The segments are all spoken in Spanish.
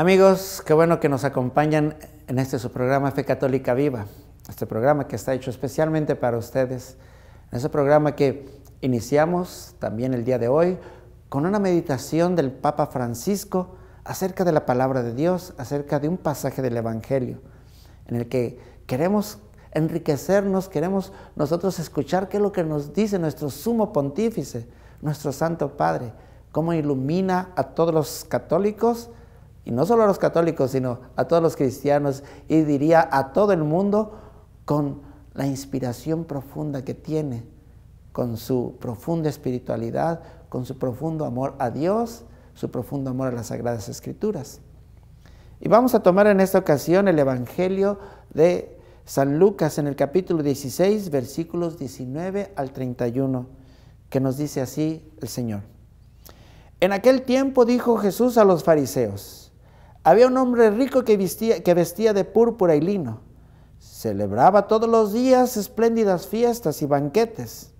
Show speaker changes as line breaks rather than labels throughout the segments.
Amigos, qué bueno que nos acompañan en su programa Fe Católica Viva, este programa que está hecho especialmente para ustedes, en ese programa que iniciamos también el día de hoy con una meditación del Papa Francisco acerca de la palabra de Dios, acerca de un pasaje del Evangelio, en el que queremos enriquecernos, queremos nosotros escuchar qué es lo que nos dice nuestro sumo pontífice, nuestro Santo Padre, cómo ilumina a todos los católicos, y no solo a los católicos, sino a todos los cristianos, y diría a todo el mundo, con la inspiración profunda que tiene, con su profunda espiritualidad, con su profundo amor a Dios, su profundo amor a las Sagradas Escrituras. Y vamos a tomar en esta ocasión el Evangelio de San Lucas en el capítulo 16, versículos 19 al 31, que nos dice así el Señor. En aquel tiempo dijo Jesús a los fariseos: había un hombre rico que vestía de púrpura y lino. Celebraba todos los días espléndidas fiestas y banquetes.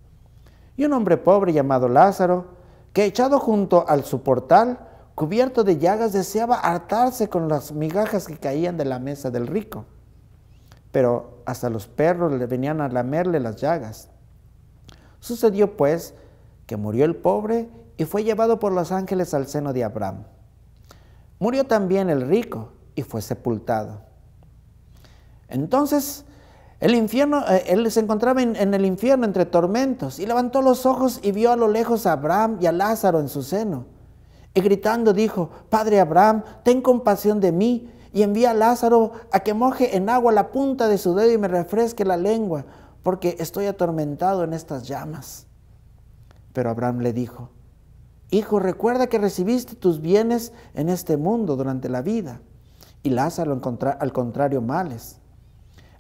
Y un hombre pobre llamado Lázaro, que echado junto al su portal, cubierto de llagas, deseaba hartarse con las migajas que caían de la mesa del rico. Pero hasta los perros le venían a lamerle las llagas. Sucedió pues que murió el pobre y fue llevado por los ángeles al seno de Abraham. Murió también el rico y fue sepultado. Entonces él se encontraba en el infierno entre tormentos, y levantó los ojos y vio a lo lejos a Abraham y a Lázaro en su seno. Y gritando dijo: Padre Abraham, ten compasión de mí, y envía a Lázaro a que moje en agua la punta de su dedo y me refresque la lengua, porque estoy atormentado en estas llamas. Pero Abraham le dijo: Hijo, recuerda que recibiste tus bienes en este mundo durante la vida, y Lázaro al contrario males.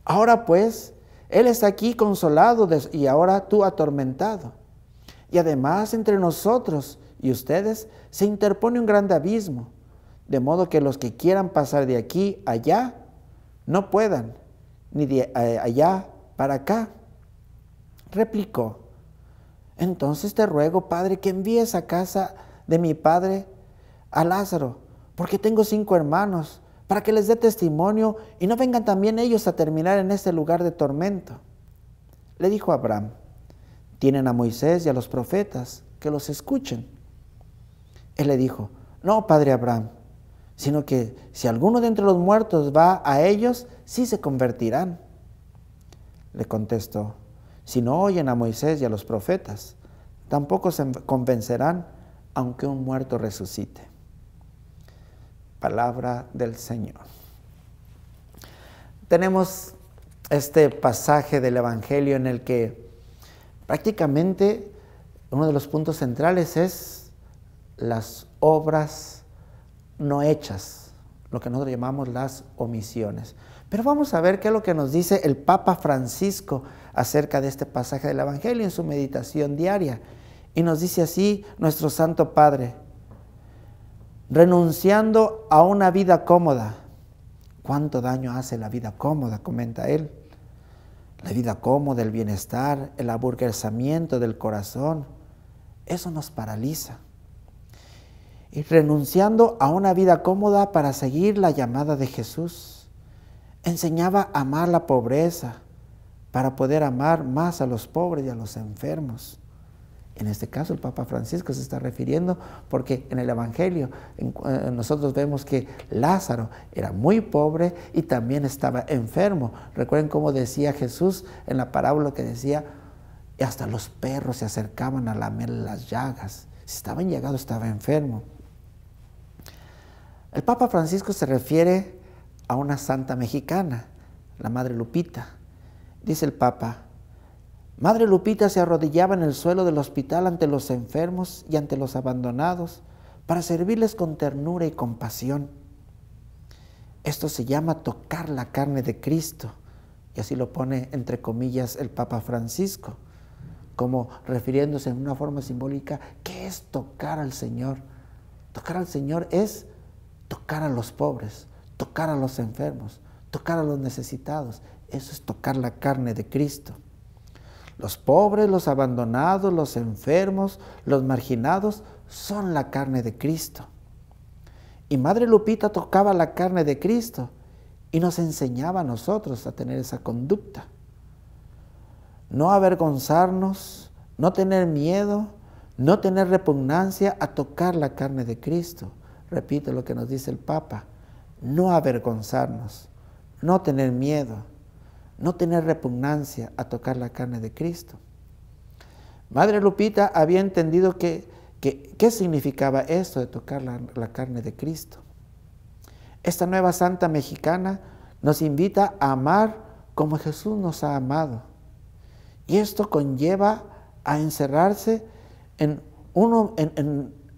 Ahora pues, él está aquí consolado y ahora tú atormentado. Y además entre nosotros y ustedes se interpone un grande abismo, de modo que los que quieran pasar de aquí a allá no puedan, ni de allá para acá. Replicó: Entonces te ruego, Padre, que envíes a casa de mi padre a Lázaro, porque tengo 5 hermanos, para que les dé testimonio y no vengan también ellos a terminar en este lugar de tormento. Le dijo Abraham: Tienen a Moisés y a los profetas, que los escuchen. Él le dijo: No, Padre Abraham, sino que si alguno de entre los muertos va a ellos, sí se convertirán. Le contestó: Si no oyen a Moisés y a los profetas, tampoco se convencerán, aunque un muerto resucite. Palabra del Señor. Tenemos este pasaje del Evangelio en el que prácticamente uno de los puntos centrales es las obras no hechas, lo que nosotros llamamos las omisiones. Pero vamos a ver qué es lo que nos dice el Papa Francisco acerca de este pasaje del Evangelio en su meditación diaria. Y nos dice así nuestro Santo Padre: renunciando a una vida cómoda. ¿Cuánto daño hace la vida cómoda?, comenta él. La vida cómoda, el bienestar, el aburguesamiento del corazón, eso nos paraliza. Y renunciando a una vida cómoda para seguir la llamada de Jesús. Enseñaba a amar la pobreza para poder amar más a los pobres y a los enfermos. En este caso el Papa Francisco se está refiriendo porque en el Evangelio nosotros vemos que Lázaro era muy pobre y también estaba enfermo. Recuerden cómo decía Jesús en la parábola que decía: y hasta los perros se acercaban a lamerle las llagas. Si estaba llagado, estaba enfermo. El Papa Francisco se refiere a una santa mexicana, la Madre Lupita. Dice el Papa: Madre Lupita se arrodillaba en el suelo del hospital ante los enfermos y ante los abandonados para servirles con ternura y compasión. Esto se llama tocar la carne de Cristo, y así lo pone entre comillas el Papa Francisco, como refiriéndose en una forma simbólica. ¿Qué es tocar al Señor? Tocar al Señor es tocar a los pobres, tocar a los enfermos, tocar a los necesitados. Eso es tocar la carne de Cristo. Los pobres, los abandonados, los enfermos, los marginados son la carne de Cristo. Y Madre Lupita tocaba la carne de Cristo y nos enseñaba a nosotros a tener esa conducta. No avergonzarnos, no tener miedo, no tener repugnancia a tocar la carne de Cristo. Repito lo que nos dice el Papa, no avergonzarnos, no tener miedo, no tener repugnancia a tocar la carne de Cristo. Madre Lupita había entendido qué significaba esto de tocar la carne de Cristo. Esta nueva santa mexicana nos invita a amar como Jesús nos ha amado. Y esto conlleva a encerrarse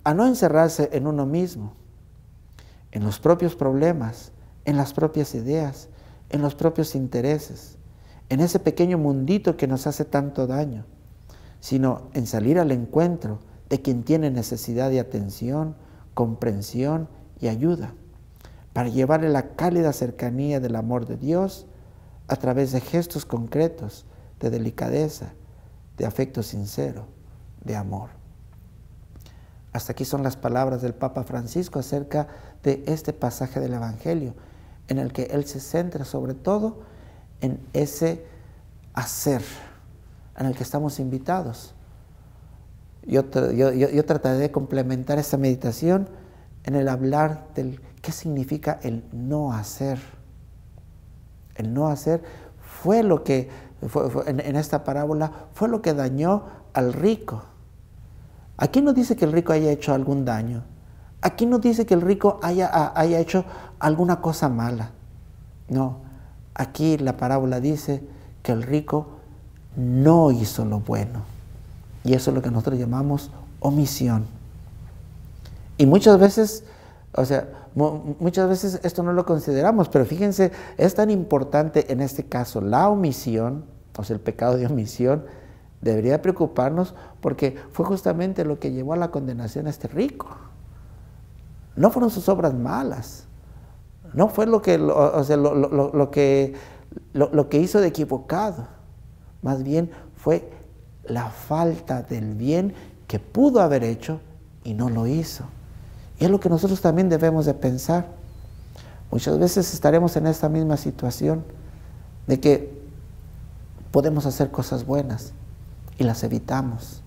a no encerrarse en uno mismo, en los propios problemas, en las propias ideas, en los propios intereses, en ese pequeño mundito que nos hace tanto daño, sino en salir al encuentro de quien tiene necesidad de atención, comprensión y ayuda, para llevarle la cálida cercanía del amor de Dios a través de gestos concretos, de delicadeza, de afecto sincero, de amor. Hasta aquí son las palabras del Papa Francisco acerca de este pasaje del Evangelio, en el que él se centra sobre todo en ese hacer, en el que estamos invitados. Yo trataré de complementar esta meditación en el hablar del qué significa el no hacer. El no hacer fue lo que, en esta parábola, fue lo que dañó al rico. Aquí no dice que el rico haya hecho algún daño. Aquí no dice que el rico haya hecho alguna cosa mala. No, aquí la parábola dice que el rico no hizo lo bueno. Y eso es lo que nosotros llamamos omisión. Y muchas veces, muchas veces esto no lo consideramos, pero fíjense, es tan importante en este caso la omisión, el pecado de omisión, debería preocuparnos porque fue justamente lo que llevó a la condenación a este rico. No fueron sus obras malas, no fue lo que hizo de equivocado, más bien fue la falta del bien que pudo haber hecho y no lo hizo. Y es lo que nosotros también debemos de pensar. Muchas veces estaremos en esta misma situación de que podemos hacer cosas buenas y las evitamos.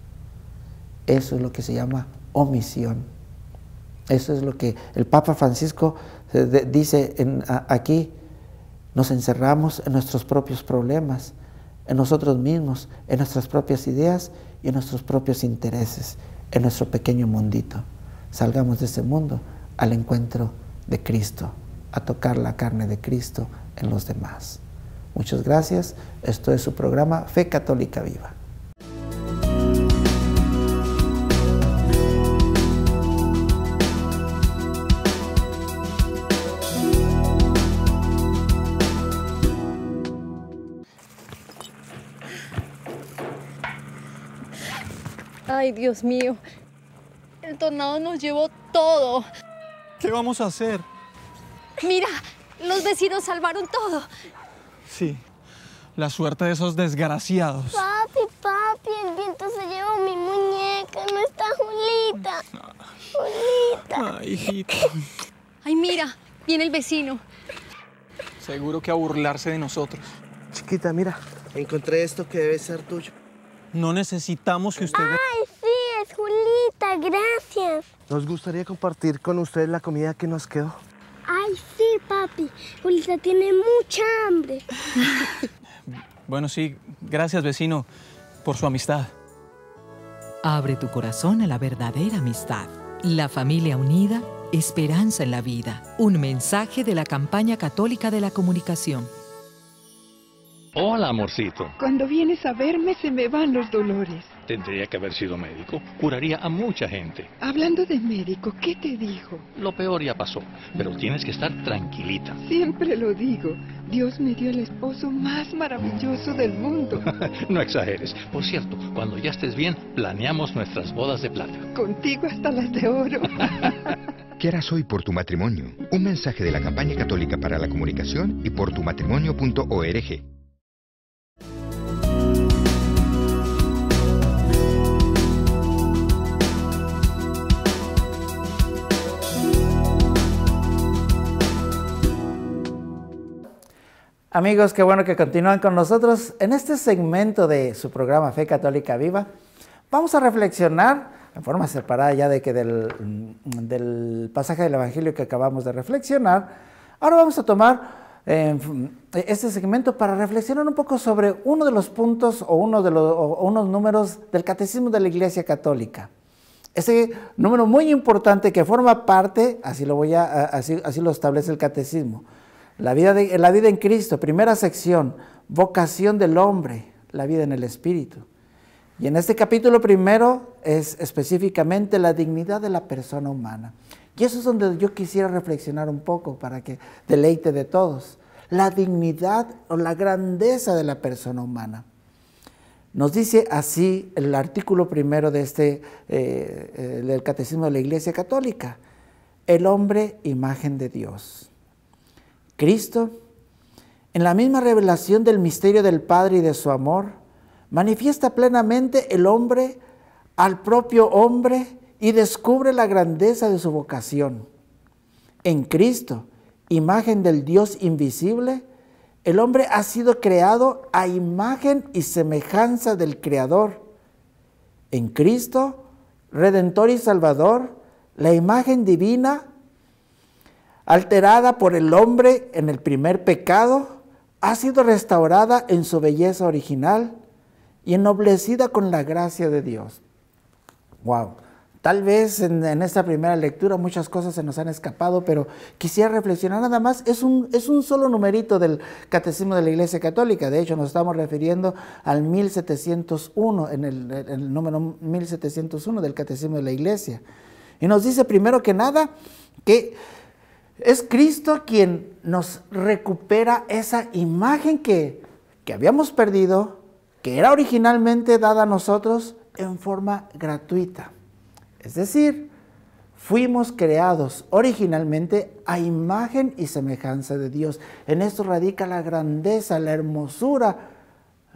Eso es lo que se llama omisión. Eso es lo que el Papa Francisco dice aquí. Nos encerramos en nuestros propios problemas, en nosotros mismos, en nuestras propias ideas y en nuestros propios intereses, en nuestro pequeño mundito. Salgamos de ese mundo al encuentro de Cristo, a tocar la carne de Cristo en los demás. Muchas gracias. Esto es su programa Fe Católica Viva.
Ay, Dios mío, el tornado nos llevó todo.
¿Qué vamos a hacer?
Mira, los vecinos salvaron todo.
Sí, la suerte de esos desgraciados.
Papi, el viento se llevó mi muñeca, no está Julita. Julita.
Ay, hijita.
Ay, mira, viene el vecino.
Seguro que a burlarse de nosotros.
Chiquita, mira, encontré esto que debe ser tuyo.
No necesitamos que usted...
Ay, sí, es Julita, gracias.
Nos gustaría compartir con ustedes la comida que nos quedó.
Ay, sí, papi, Julita tiene mucha hambre.
Bueno, sí, gracias, vecino, por su amistad.
Abre tu corazón a la verdadera amistad. La familia unida, esperanza en la vida. Un mensaje de la campaña católica de la comunicación.
Hola, amorcito.
Cuando vienes a verme se me van los dolores.
Tendría que haber sido médico. Curaría a mucha gente.
Hablando de médico, ¿qué te dijo?
Lo peor ya pasó, pero tienes que estar tranquilita.
Siempre lo digo. Dios me dio el esposo más maravilloso del mundo.
No exageres. Por cierto, cuando ya estés bien, planeamos nuestras bodas de plata.
Contigo hasta las de oro.
¿Qué harás hoy por tu matrimonio? Un mensaje de la campaña católica para la comunicación y por tumatrimonio.org.
Amigos, qué bueno que continúan con nosotros en este segmento de su programa Fe Católica Viva. Vamos a reflexionar en forma separada ya de que del pasaje del Evangelio que acabamos de reflexionar. Ahora vamos a tomar este segmento para reflexionar un poco sobre uno de los puntos o unos números del Catecismo de la Iglesia Católica. Ese número muy importante que forma parte, así lo establece el Catecismo. La vida en Cristo, primera sección, vocación del hombre, la vida en el Espíritu. Y en este capítulo primero es específicamente la dignidad de la persona humana. Y eso es donde yo quisiera reflexionar un poco para que deleite de todos. La dignidad o la grandeza de la persona humana. Nos dice así el artículo primero de del Catecismo de la Iglesia Católica. El hombre, imagen de Dios. Cristo, en la misma revelación del misterio del Padre y de su amor, manifiesta plenamente el hombre al propio hombre y descubre la grandeza de su vocación. En Cristo, imagen del Dios invisible, el hombre ha sido creado a imagen y semejanza del Creador. En Cristo, Redentor y Salvador, la imagen divina, alterada por el hombre en el primer pecado, ha sido restaurada en su belleza original y ennoblecida con la gracia de Dios. Wow. Tal vez en esta primera lectura muchas cosas se nos han escapado, pero quisiera reflexionar nada más. Es un solo numerito del Catecismo de la Iglesia Católica. De hecho, nos estamos refiriendo al 1701, en el número 1701 del Catecismo de la Iglesia. Y nos dice primero que nada que es Cristo quien nos recupera esa imagen que habíamos perdido, que era originalmente dada a nosotros en forma gratuita. Es decir, fuimos creados originalmente a imagen y semejanza de Dios. En esto radica la grandeza, la hermosura,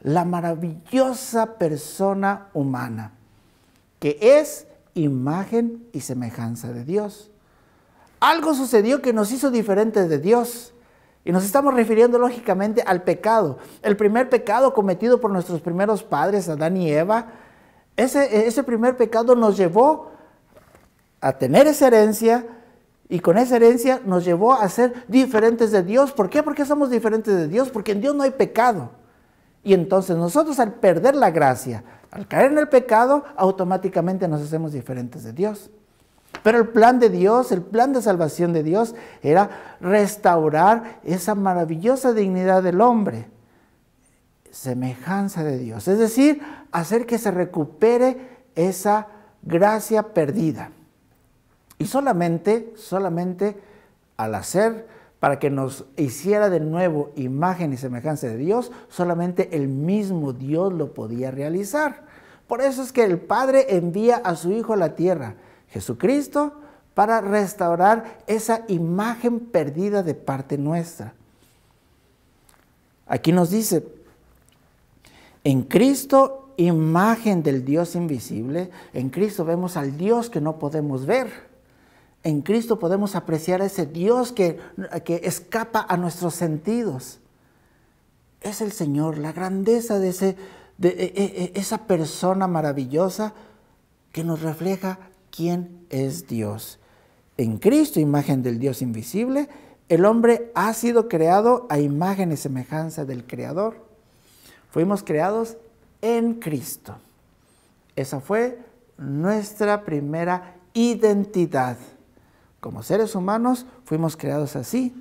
la maravillosa persona humana, que es imagen y semejanza de Dios. Algo sucedió que nos hizo diferentes de Dios. Y nos estamos refiriendo lógicamente al pecado. El primer pecado cometido por nuestros primeros padres, Adán y Eva, ese primer pecado nos llevó a tener esa herencia, y con esa herencia nos llevó a ser diferentes de Dios. ¿Por qué? Porque somos diferentes de Dios, porque en Dios no hay pecado. Y entonces nosotros, al perder la gracia, al caer en el pecado, automáticamente nos hacemos diferentes de Dios. Pero el plan de Dios, el plan de salvación de Dios, era restaurar esa maravillosa dignidad del hombre, semejanza de Dios. Es decir, hacer que se recupere esa gracia perdida. Y solamente al hacer, para que nos hiciera de nuevo imagen y semejanza de Dios, solamente el mismo Dios lo podía realizar. Por eso es que el Padre envía a su Hijo a la tierra, Jesucristo, para restaurar esa imagen perdida de parte nuestra. Aquí nos dice, en Cristo, imagen del Dios invisible, en Cristo vemos al Dios que no podemos ver. En Cristo podemos apreciar a ese Dios que escapa a nuestros sentidos. Es el Señor, la grandeza de esa persona maravillosa que nos refleja quién es Dios. En Cristo, imagen del Dios invisible, el hombre ha sido creado a imagen y semejanza del Creador. Fuimos creados en Cristo. Esa fue nuestra primera identidad. Como seres humanos fuimos creados así.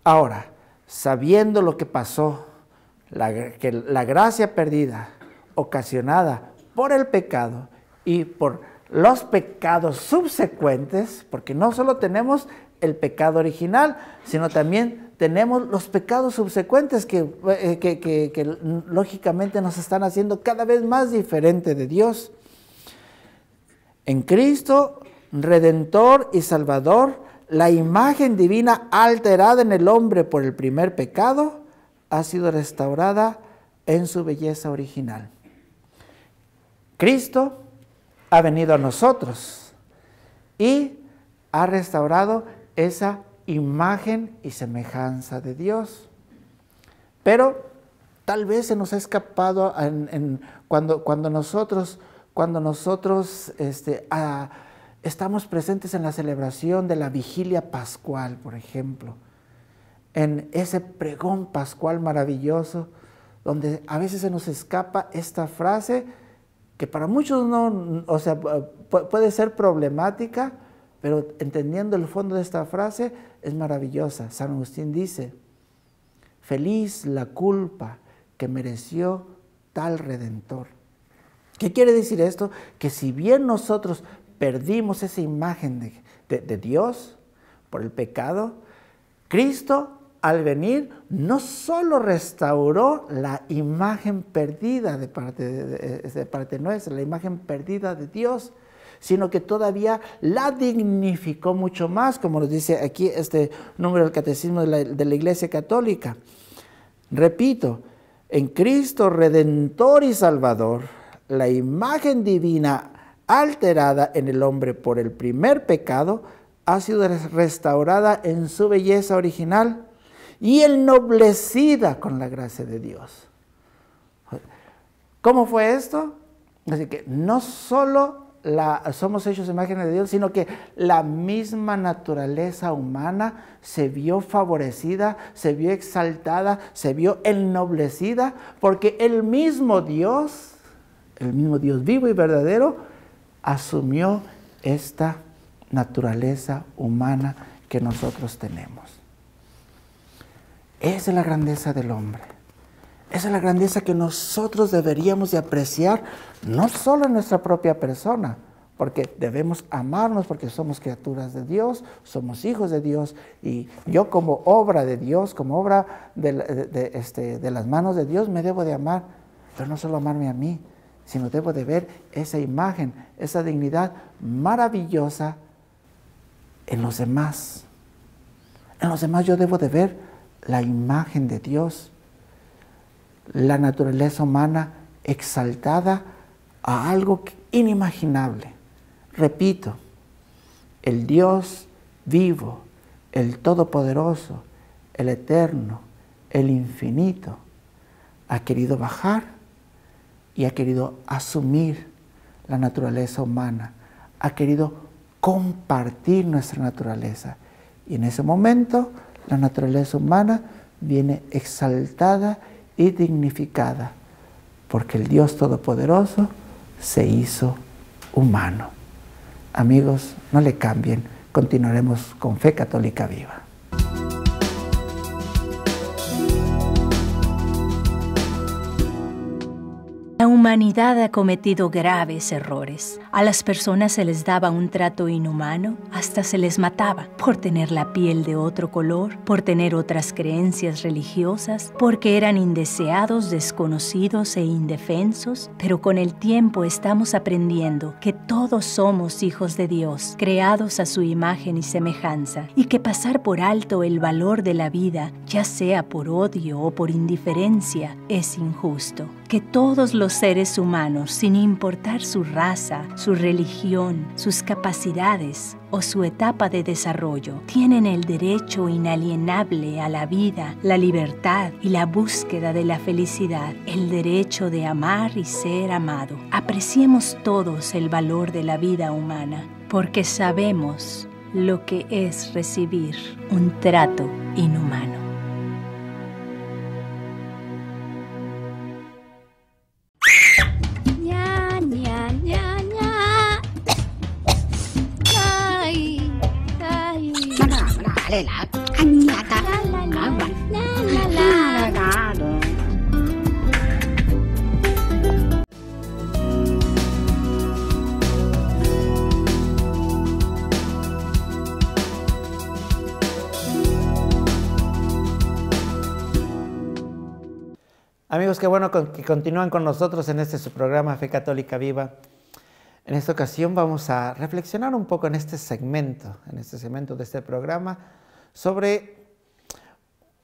Ahora, sabiendo lo que pasó, que la gracia perdida, ocasionada por el pecado y por los pecados subsecuentes, porque no solo tenemos el pecado original, sino también tenemos los pecados subsecuentes que lógicamente nos están haciendo cada vez más diferente de Dios. En Cristo, Redentor y Salvador, la imagen divina alterada en el hombre por el primer pecado ha sido restaurada en su belleza original. Cristo ha venido a nosotros y ha restaurado esa imagen y semejanza de Dios. Pero tal vez se nos ha escapado cuando nosotros estamos presentes en la celebración de la vigilia pascual, por ejemplo, en ese pregón pascual maravilloso, donde a veces se nos escapa esta frase que para muchos puede ser problemática, pero entendiendo el fondo de esta frase es maravillosa. San Agustín dice: feliz la culpa que mereció tal Redentor. ¿Qué quiere decir esto? Que si bien nosotros perdimos esa imagen de Dios por el pecado, Cristo al venir no solo restauró la imagen perdida de parte nuestra, la imagen perdida de Dios, sino que todavía la dignificó mucho más, como nos dice aquí este número del Catecismo de la Iglesia Católica. Repito, en Cristo Redentor y Salvador, la imagen divina alterada en el hombre por el primer pecado ha sido restaurada en su belleza original y ennoblecida con la gracia de Dios. ¿Cómo fue esto? Así que no solo somos hechos imágenes de Dios, sino que la misma naturaleza humana se vio favorecida, se vio exaltada, se vio ennoblecida, porque el mismo Dios vivo y verdadero, asumió esta naturaleza humana que nosotros tenemos. Esa es la grandeza del hombre. Esa es la grandeza que nosotros deberíamos de apreciar, no solo en nuestra propia persona, porque debemos amarnos porque somos criaturas de Dios, somos hijos de Dios, y yo como obra de Dios, como obra de las manos de Dios, me debo de amar, pero no solo amarme a mí, sino debo de ver esa imagen, esa dignidad maravillosa en los demás. En los demás yo debo de ver la imagen de Dios, la naturaleza humana exaltada a algo inimaginable. Repito, el Dios vivo, el Todopoderoso, el Eterno, el Infinito, ha querido bajar y ha querido asumir la naturaleza humana, ha querido compartir nuestra naturaleza. Y en ese momento la naturaleza humana viene exaltada y dignificada, porque el Dios Todopoderoso se hizo humano. Amigos, no le cambien, continuaremos con Fe Católica Viva.
La humanidad ha cometido graves errores. A las personas se les daba un trato inhumano, hasta se les mataba por tener la piel de otro color, por tener otras creencias religiosas, porque eran indeseados, desconocidos e indefensos. Pero con el tiempo estamos aprendiendo que todos somos hijos de Dios, creados a su imagen y semejanza, y que pasar por alto el valor de la vida, ya sea por odio o por indiferencia, es injusto. Que todos los seres humanos, sin importar su raza, su religión, sus capacidades o su etapa de desarrollo, tienen el derecho inalienable a la vida, la libertad y la búsqueda de la felicidad, el derecho de amar y ser amado. Apreciemos todos el valor de la vida humana, porque sabemos lo que es recibir un trato inhumano.
Amigos, qué bueno que continúan con nosotros en su programa Fe Católica Viva. En esta ocasión vamos a reflexionar un poco en este segmento de este programa sobre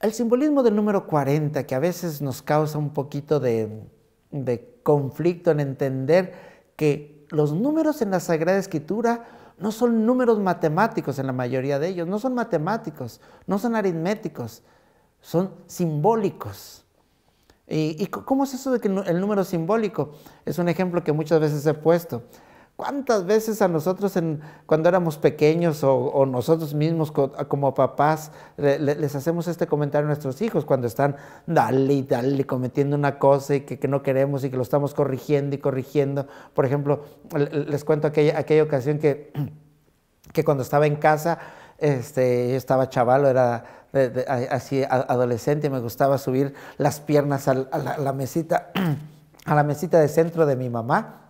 el simbolismo del número 40, que a veces nos causa un poquito de conflicto en entender que los números en la Sagrada Escritura no son números matemáticos en la mayoría de ellos, no son matemáticos, no son aritméticos, son simbólicos. ¿Y cómo es eso de que el número simbólico? Es un ejemplo que muchas veces he puesto. ¿Cuántas veces a nosotros cuando éramos pequeños o nosotros mismos como papás les hacemos este comentario a nuestros hijos cuando están dale y dale cometiendo una cosa y que no queremos y que lo estamos corrigiendo y corrigiendo? Por ejemplo, les cuento aquella ocasión que cuando estaba en casa, yo estaba chavalo, era así adolescente, y me gustaba subir las piernas a la mesita de centro de mi mamá.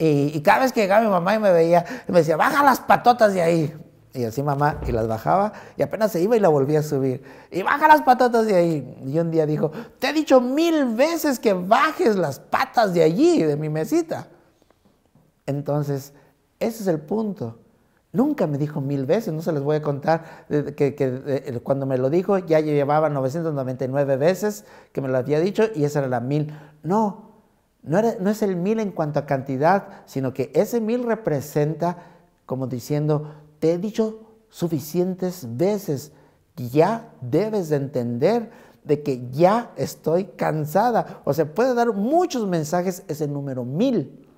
Y cada vez que llegaba mi mamá y me veía, me decía, baja las patotas de ahí. Y así mamá, y las bajaba, y apenas se iba y la volvía a subir. Y baja las patotas de ahí. Y un día dijo, te he dicho 1000 veces que bajes las patas de allí, de mi mesita. Entonces, ese es el punto. Nunca me dijo 1000 veces, no se les voy a contar que cuando me lo dijo ya llevaba 999 veces que me lo había dicho y esa era la 1000. No es el 1000 en cuanto a cantidad, sino que ese 1000 representa como diciendo, te he dicho suficientes veces, ya debes de entender de que ya estoy cansada. O sea, puede dar muchos mensajes ese número 1000.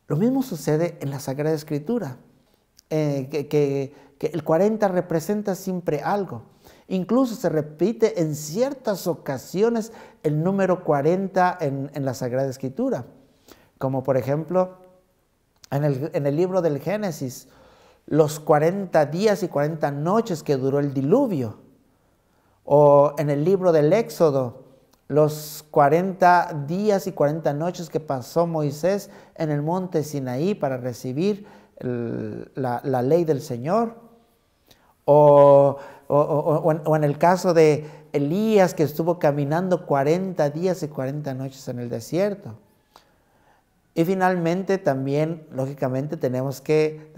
Lo mismo sucede en la Sagrada Escritura. Que el 40 representa siempre algo. Incluso se repite en ciertas ocasiones el número 40 en la Sagrada Escritura. Como por ejemplo, en el libro del Génesis, los 40 días y 40 noches que duró el diluvio. O en el libro del Éxodo, los 40 días y 40 noches que pasó Moisés en el monte Sinaí para recibir la ley del Señor, o en el caso de Elías, que estuvo caminando 40 días y 40 noches en el desierto. Y finalmente también, lógicamente, tenemos que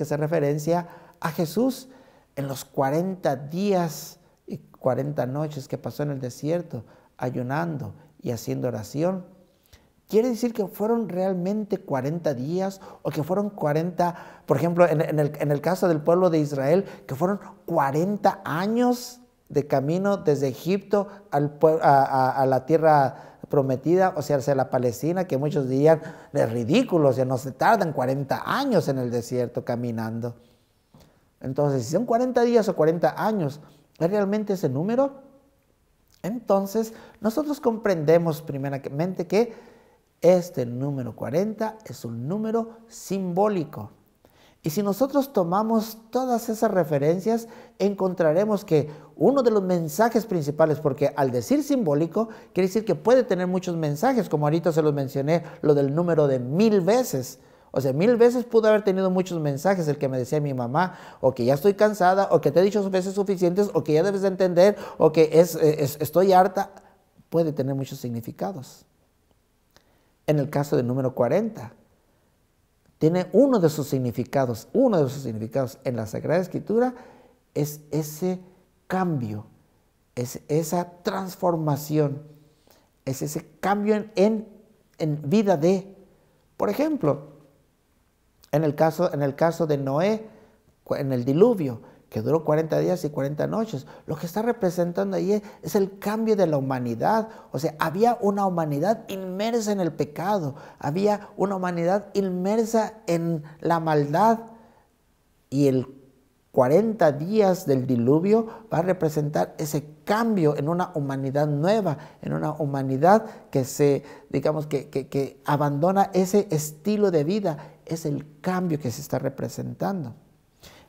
hacer referencia a Jesús en los 40 días y 40 noches que pasó en el desierto, ayunando y haciendo oración. ¿Quiere decir que fueron realmente 40 días o que fueron 40, por ejemplo, en el caso del pueblo de Israel, que fueron 40 años de camino desde Egipto a la tierra prometida, o sea, hacia la Palestina, que muchos dirían es ridículo, o sea, no se tardan 40 años en el desierto caminando? Entonces, si son 40 días o 40 años, ¿es realmente ese número? Entonces, nosotros comprendemos primeramente que este número 40 es un número simbólico. Y si nosotros tomamos todas esas referencias, encontraremos que uno de los mensajes principales, porque al decir simbólico, quiere decir que puede tener muchos mensajes, como ahorita se los mencioné, lo del número de 1000 veces. O sea, 1000 veces pudo haber tenido muchos mensajes, el que me decía mi mamá, o que ya estoy cansada, o que te he dicho veces suficientes, o que ya debes de entender, o que estoy harta. Puede tener muchos significados. En el caso del número 40, tiene uno de sus significados en la Sagrada Escritura, es ese cambio, es esa transformación, es ese cambio en vida de. Por ejemplo, en el caso de Noé, en el diluvio, que duró 40 días y 40 noches, lo que está representando ahí es el cambio de la humanidad. O sea, había una humanidad inmersa en el pecado, había una humanidad inmersa en la maldad, y el 40 días del diluvio va a representar ese cambio en una humanidad nueva, en una humanidad que abandona ese estilo de vida. Es el cambio que se está representando.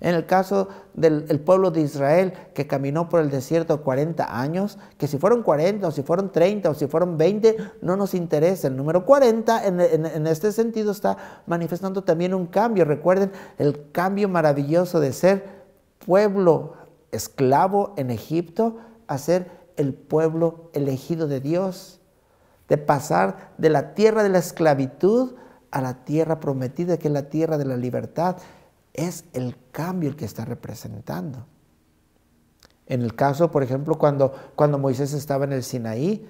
En el caso del pueblo de Israel, que caminó por el desierto 40 años, que si fueron 40 o si fueron 30 o si fueron 20, no nos interesa. El número 40 en este sentido está manifestando también un cambio. Recuerden el cambio maravilloso de ser pueblo esclavo en Egipto a ser el pueblo elegido de Dios, de pasar de la tierra de la esclavitud a la tierra prometida, que es la tierra de la libertad. Es el cambio el que está representando. En el caso, por ejemplo, cuando Moisés estaba en el Sinaí,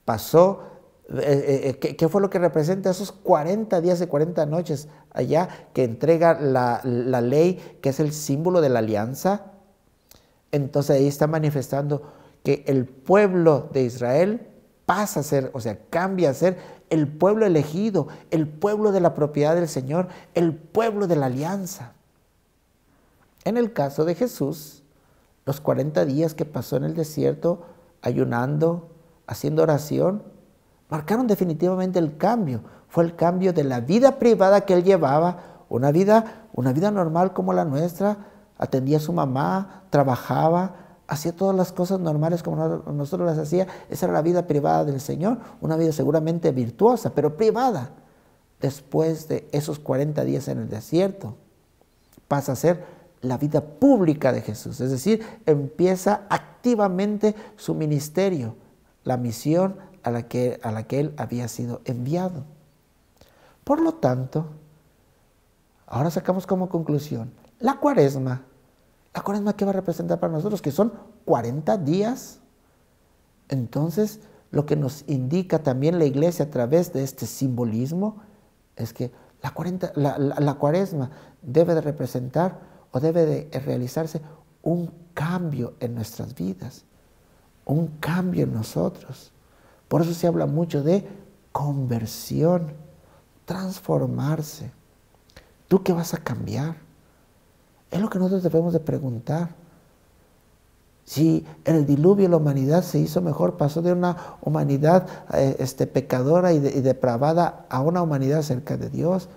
pasó, ¿qué fue lo que representa esos 40 días y 40 noches allá, que entrega la ley, que es el símbolo de la alianza? Entonces ahí está manifestando que el pueblo de Israel pasa a ser, o sea, cambia a ser el pueblo elegido, el pueblo de la propiedad del Señor, el pueblo de la alianza. En el caso de Jesús, los 40 días que pasó en el desierto, ayunando, haciendo oración, marcaron definitivamente el cambio. Fue el cambio de la vida privada que él llevaba, una vida normal como la nuestra, atendía a su mamá, trabajaba, hacía todas las cosas normales como nosotros las hacía. Esa era la vida privada del Señor, una vida seguramente virtuosa, pero privada. Después de esos 40 días en el desierto, pasa a ser la vida pública de Jesús, es decir, empieza activamente su ministerio, la misión a la que él había sido enviado. Por lo tanto, ahora sacamos como conclusión, la cuaresma, ¿qué va a representar para nosotros? Que son 40 días. Entonces, lo que nos indica también la Iglesia a través de este simbolismo es que la cuaresma debe de representar o debe de realizarse un cambio en nuestras vidas, un cambio en nosotros. Por eso se habla mucho de conversión, transformarse. ¿Tú qué vas a cambiar? Es lo que nosotros debemos de preguntar. Si en el diluvio la humanidad se hizo mejor, pasó de una humanidad pecadora y depravada a una humanidad cerca de Dios,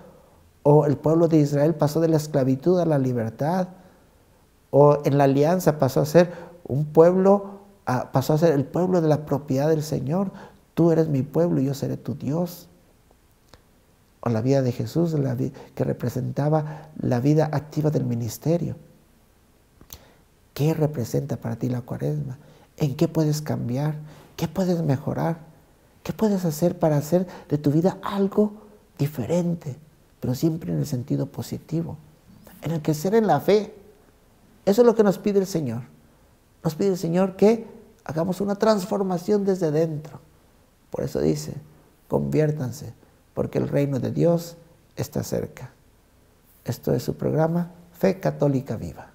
o el pueblo de Israel pasó de la esclavitud a la libertad, o en la alianza pasó a ser un pueblo, pasó a ser el pueblo de la propiedad del Señor. Tú eres mi pueblo y yo seré tu Dios. O la vida de Jesús, que representaba la vida activa del ministerio. ¿Qué representa para ti la cuaresma? ¿En qué puedes cambiar? ¿Qué puedes mejorar? ¿Qué puedes hacer para hacer de tu vida algo diferente, pero siempre en el sentido positivo, en el crecer en la fe? Eso es lo que nos pide el Señor. Nos pide el Señor que hagamos una transformación desde dentro. Por eso dice, conviértanse, porque el reino de Dios está cerca. Esto es su programa Fe Católica Viva.